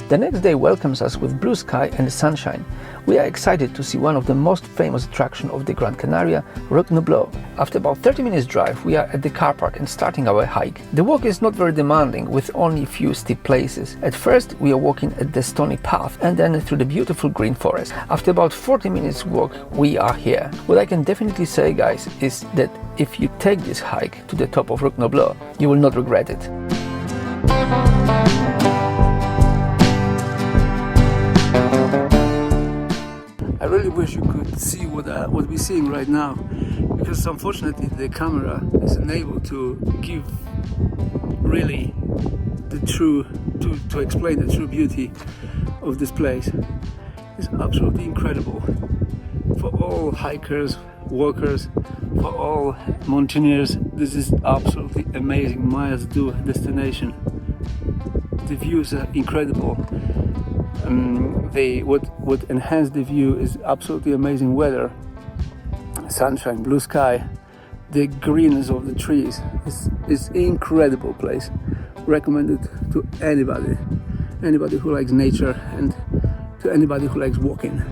The next day welcomes us with blue sky and sunshine. We are excited to see one of the most famous attractions of the Gran Canaria, Roque Nublo. After about 30 minutes drive, we are at the car park and starting our hike. The walk is not very demanding, with only a few steep places. At first, we are walking at the stony path and then through the beautiful green forest. After about 40 minutes walk, we are here. What I can definitely say, guys, is that if you take this hike to the top of Roque Nublo, you will not regret it. I really wish you could see what we're seeing right now, because unfortunately the camera is unable to give really the true, to explain the true beauty of this place. It's absolutely incredible for all hikers, walkers, for all mountaineers. This is absolutely amazing must-do destination. The views are incredible. What enhanced the view is absolutely amazing weather, sunshine, blue sky, the greenness of the trees. It's incredible place. Recommended to anybody who likes nature and to anybody who likes walking.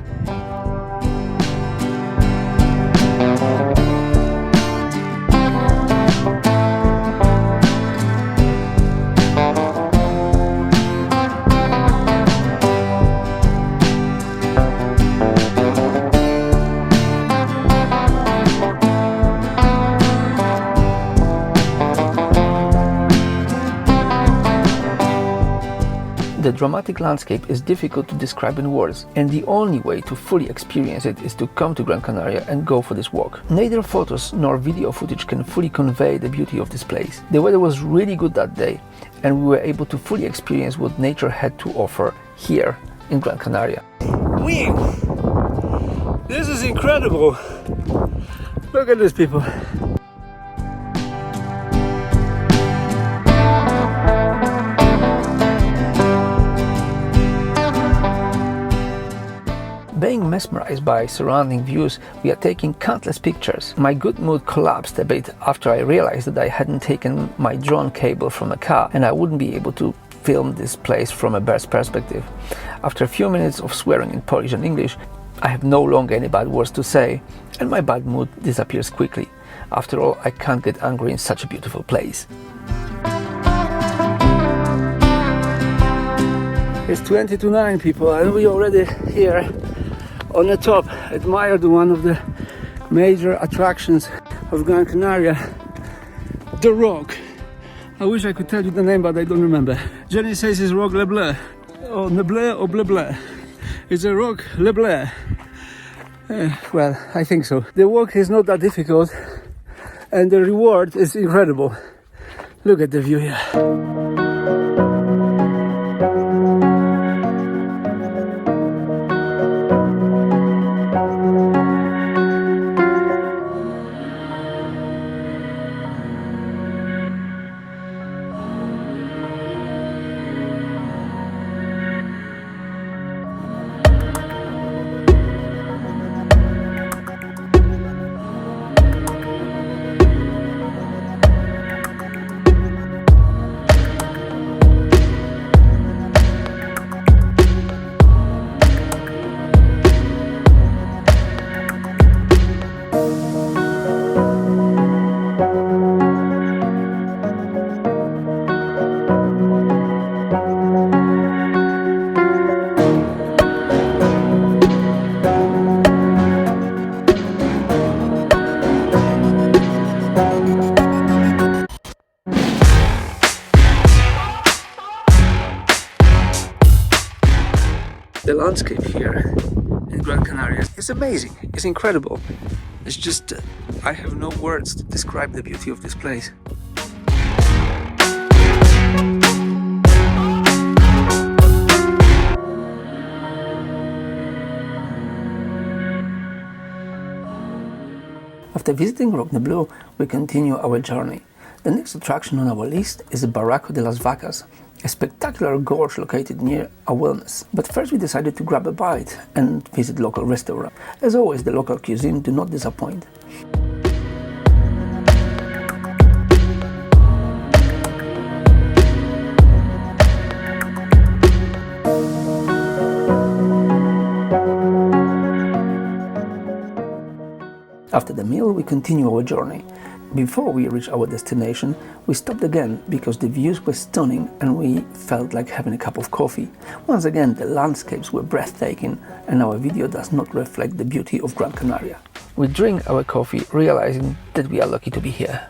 The dramatic landscape is difficult to describe in words, and the only way to fully experience it is to come to Gran Canaria and go for this walk. Neither photos nor video footage can fully convey the beauty of this place. The weather was really good that day, and we were able to fully experience what nature had to offer here in Gran Canaria. This is incredible! Look at these people! Being mesmerized by surrounding views, we are taking countless pictures. My good mood collapsed a bit after I realized that I hadn't taken my drone cable from a car and I wouldn't be able to film this place from a bird's perspective. After a few minutes of swearing in Polish and English, I have no longer any bad words to say, and my bad mood disappears quickly. After all, I can't get angry in such a beautiful place. It's 20 to 9, people, and we're already here on the top, admired one of the major attractions of Gran Canaria, the Roque. I wish I could tell you the name, but I don't remember. Jenny says it's Roque Le Bleu, or Nebleu or Bleu Bleu. It's a Roque Le Bleu. Well, I think so. The walk is not that difficult, and the reward is incredible. Look at the view here. The landscape here in Gran Canaria is amazing, it's incredible. It's just, I have no words to describe the beauty of this place. After visiting Roque Nublo, we continue our journey. The next attraction on our list is the Barranco de las Vacas, a spectacular gorge located near a wellness. But first we decided to grab a bite and visit local restaurant. As always, the local cuisine do not disappoint. After the meal, we continue our journey. Before we reach our destination, we stopped again because the views were stunning and we felt like having a cup of coffee. Once again, the landscapes were breathtaking and our video does not reflect the beauty of Gran Canaria. We drink our coffee, realizing that we are lucky to be here.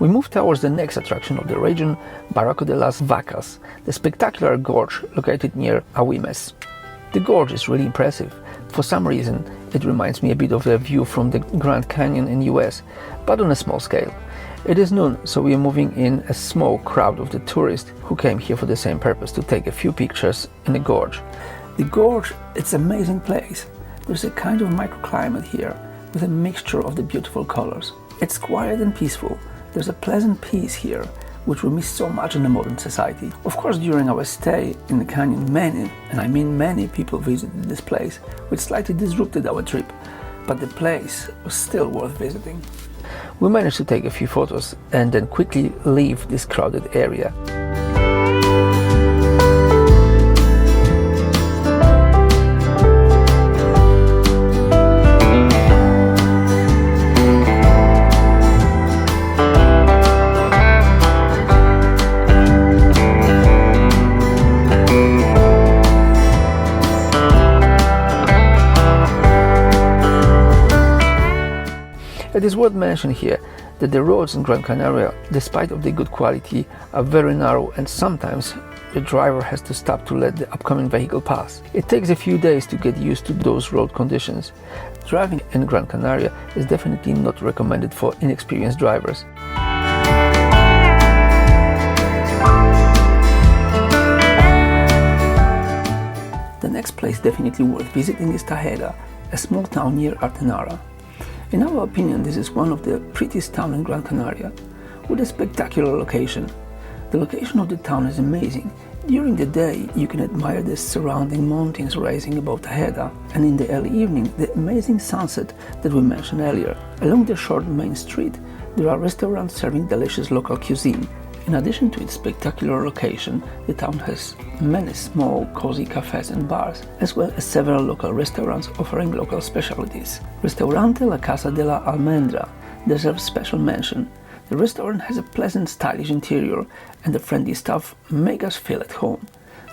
We move towards the next attraction of the region, Barranco de las Vacas, the spectacular gorge located near Agüimes. The gorge is really impressive. For some reason, it reminds me a bit of a view from the Grand Canyon in US, but on a small scale. It is noon, so we are moving in a small crowd of the tourists who came here for the same purpose, to take a few pictures in the gorge. The gorge, it's an amazing place. There's a kind of microclimate here, with a mixture of the beautiful colors. It's quiet and peaceful. There's a pleasant peace here, which we miss so much in the modern society. Of course, during our stay in the canyon, many, and I mean many people visited this place, which slightly disrupted our trip, but the place was still worth visiting. We managed to take a few photos and then quickly leave this crowded area. It is worth mentioning here that the roads in Gran Canaria, despite of the good quality, are very narrow and sometimes the driver has to stop to let the upcoming vehicle pass. It takes a few days to get used to those road conditions. Driving in Gran Canaria is definitely not recommended for inexperienced drivers. The next place definitely worth visiting is Tejeda, a small town near Artenara. In our opinion, this is one of the prettiest towns in Gran Canaria, with a spectacular location. The location of the town is amazing. During the day, you can admire the surrounding mountains rising above Tejeda, and in the early evening, the amazing sunset that we mentioned earlier. Along the short main street, there are restaurants serving delicious local cuisine. In addition to its spectacular location, the town has many small, cozy cafes and bars, as well as several local restaurants offering local specialties. Restaurante La Casa de la Almendra deserves special mention. The restaurant has a pleasant, stylish interior, and the friendly staff make us feel at home.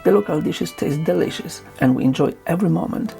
The local dishes taste delicious, and we enjoy every moment.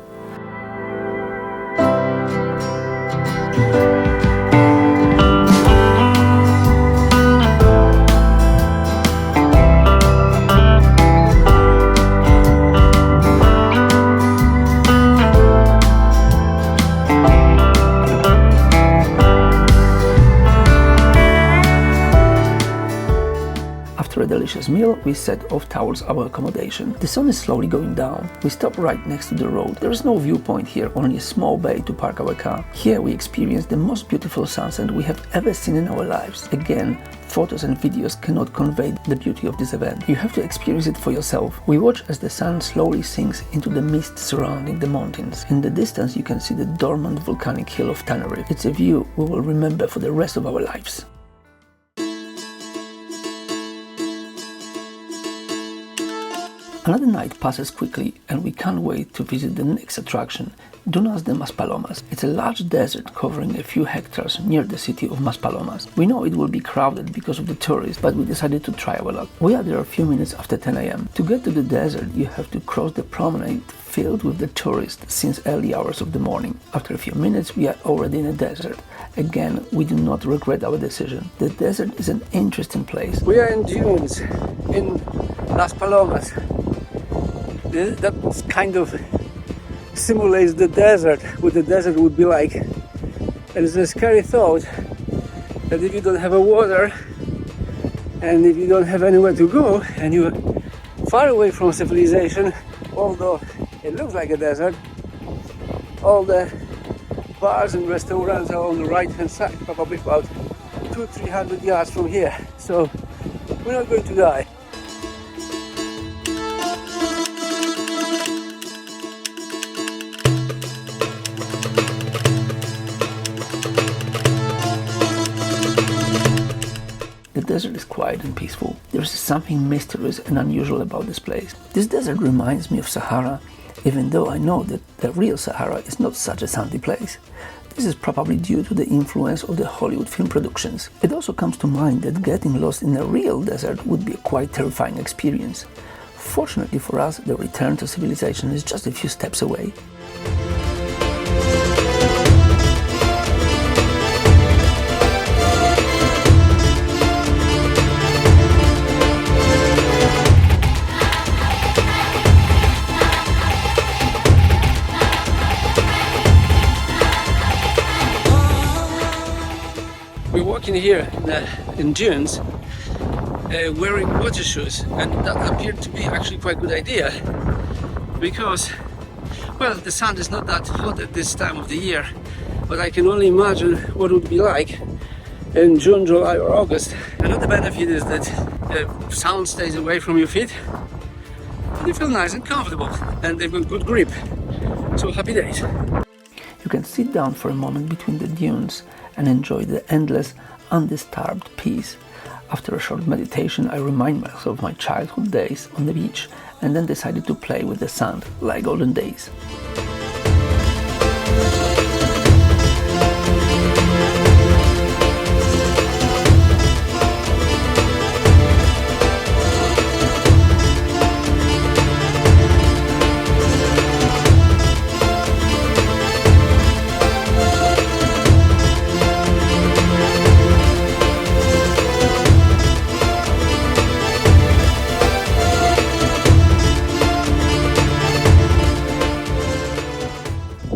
After a delicious meal, we set off towards our accommodation. The sun is slowly going down. We stop right next to the road. There is no viewpoint here, only a small bay to park our car. Here we experience the most beautiful sunset we have ever seen in our lives. Again, photos and videos cannot convey the beauty of this event. You have to experience it for yourself. We watch as the sun slowly sinks into the mist surrounding the mountains. In the distance you can see the dormant volcanic hill of Tenerife. It's a view we will remember for the rest of our lives. Another night passes quickly and we can't wait to visit the next attraction, Dunas the Maspalomas. It's a large desert covering a few hectares near the city of Maspalomas. We know it will be crowded because of the tourists, but we decided to try our luck. We are there a few minutes after 10 a.m. To get to the desert, you have to cross the promenade filled with the tourists since early hours of the morning. After a few minutes, we are already in the desert. Again, we do not regret our decision. The desert is an interesting place. We are in dunes in Las Palomas. That kind of simulates the desert, what the desert would be like. And it's a scary thought that if you don't have a water and if you don't have anywhere to go and you're far away from civilization, although it looks like a desert, all the bars and restaurants are on the right hand side, probably about 200-300 yards from here, so we're not going to die. The desert is quiet and peaceful. There is something mysterious and unusual about this place. This desert reminds me of Sahara, even though I know that the real Sahara is not such a sandy place. This is probably due to the influence of the Hollywood film productions. It also comes to mind that getting lost in a real desert would be a quite terrifying experience. Fortunately for us, the return to civilization is just a few steps away. We're walking here in dunes wearing water shoes, and that appeared to be actually quite a good idea because, well, the sun is not that hot at this time of the year, but I can only imagine what it would be like in June, July or August. Another benefit is that sound stays away from your feet and you feel nice and comfortable, and they've got good grip, so happy days. You can sit down for a moment between the dunes and enjoy the endless, undisturbed peace. After a short meditation, I remind myself of my childhood days on the beach and then decided to play with the sand like olden days.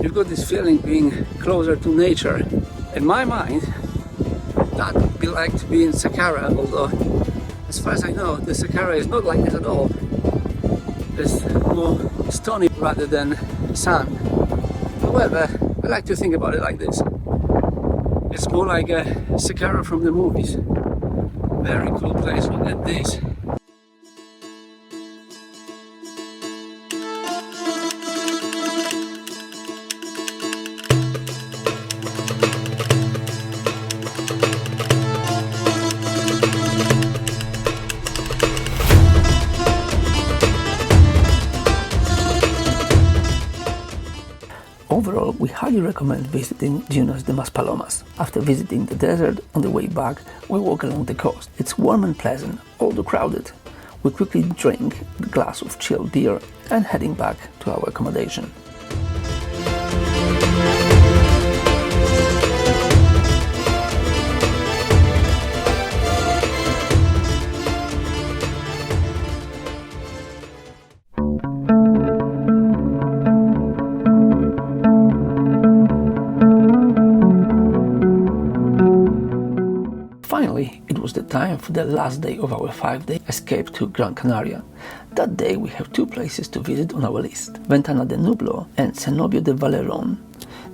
You've got this feeling being closer to nature. In my mind, that would be like to be in Saqqara, although as far as I know, the Saqqara is not like this at all. It's more stony rather than sand. However, I like to think about it like this. It's more like a Saqqara from the movies. Very cool place, look at this. Overall, we highly recommend visiting Dunas the Maspalomas. After visiting the desert, on the way back, we walk along the coast. It's warm and pleasant, although crowded. We quickly drink a glass of chilled beer and heading back to our accommodation. Finally, it was the time for the last day of our 5-day escape to Gran Canaria. That day we have two places to visit on our list, Ventana Del Nublo and Cenobio Valeron.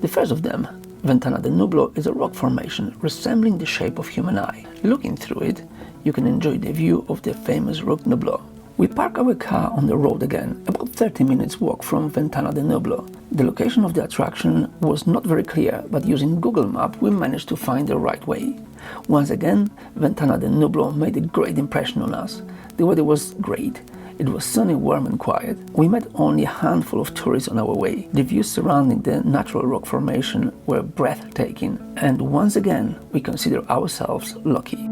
The first of them, Ventana Del Nublo, is a rock formation resembling the shape of human eye. Looking through it, you can enjoy the view of the famous Roque Nublo. We park our car on the road again, about 30 minutes walk from Ventana Del Nublo. The location of the attraction was not very clear, but using Google Maps we managed to find the right way. Once again, Ventana Del Nublo made a great impression on us. The weather was great. It was sunny, warm and quiet. We met only a handful of tourists on our way. The views surrounding the natural rock formation were breathtaking, and once again we consider ourselves lucky.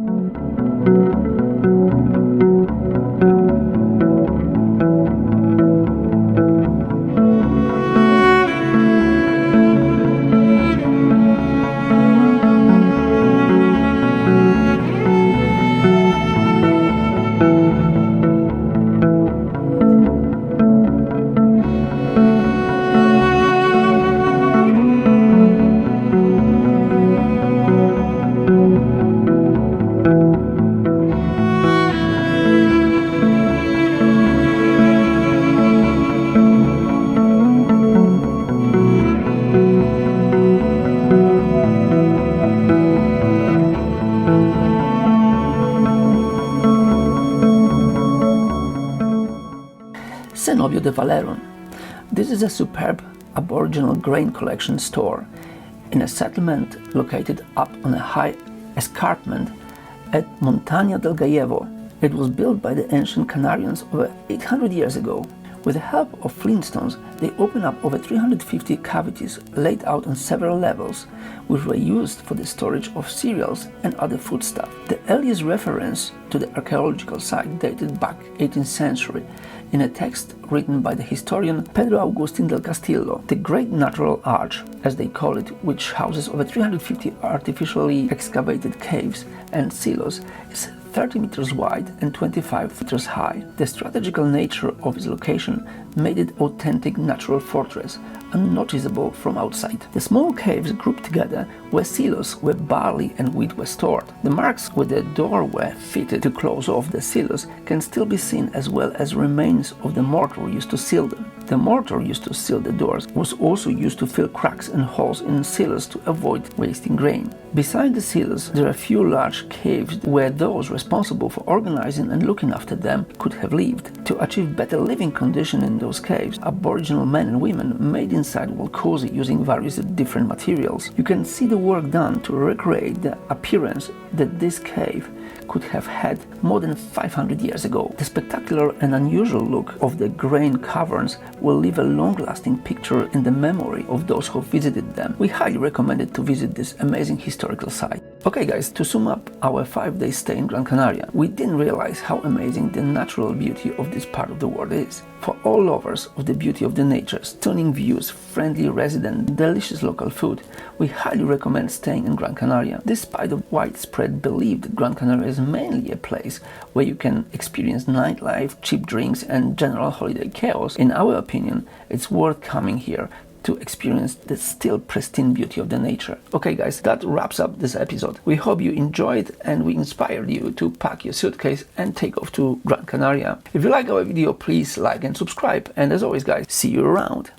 de Valeron. This is a superb Aboriginal grain collection store in a settlement located up on a high escarpment at Ventana del Nublo. It was built by the ancient Canarians over 800 years ago. With the help of flintstones, they opened up over 350 cavities laid out on several levels, which were used for the storage of cereals and other foodstuff. The earliest reference to the archaeological site dated back 18th century in a text written by the historian Pedro Agustín del Castillo. The Great Natural Arch, as they call it, which houses over 350 artificially excavated caves and silos, is 30 meters wide and 25 meters high. The strategical nature of its location made it authentic natural fortress, unnoticeable from outside. The small caves grouped together were silos where barley and wheat were stored. The marks where the door were fitted to close off the silos can still be seen, as well as remains of the mortar used to seal them. The mortar used to seal the doors was also used to fill cracks and holes in silos to avoid wasting grain. Beside the silos, there are a few large caves where those responsible for organizing and looking after them could have lived. To achieve better living conditions in those caves, Aboriginal men and women made inside wall cozy using various different materials. You can see the work done to recreate the appearance that this cave could have had more than 500 years ago. The spectacular and unusual look of the grain caverns will leave a long-lasting picture in the memory of those who visited them. We highly recommend it to visit this amazing historical site. Okay guys, to sum up our 5-day stay in Gran Canaria, we didn't realize how amazing the natural beauty of this part of the world is. For all lovers of the beauty of the nature, stunning views, friendly residents, delicious local food, we highly recommend staying in Gran Canaria. Despite the widespread belief that Gran Canaria is mainly a place where you can experience nightlife, cheap drinks and general holiday chaos, in our opinion, it's worth coming here to experience the still pristine beauty of the nature. Okay guys, that wraps up this episode. We hope you enjoyed and we inspired you to pack your suitcase and take off to Gran Canaria. If you like our video, please like and subscribe, and as always guys, see you around.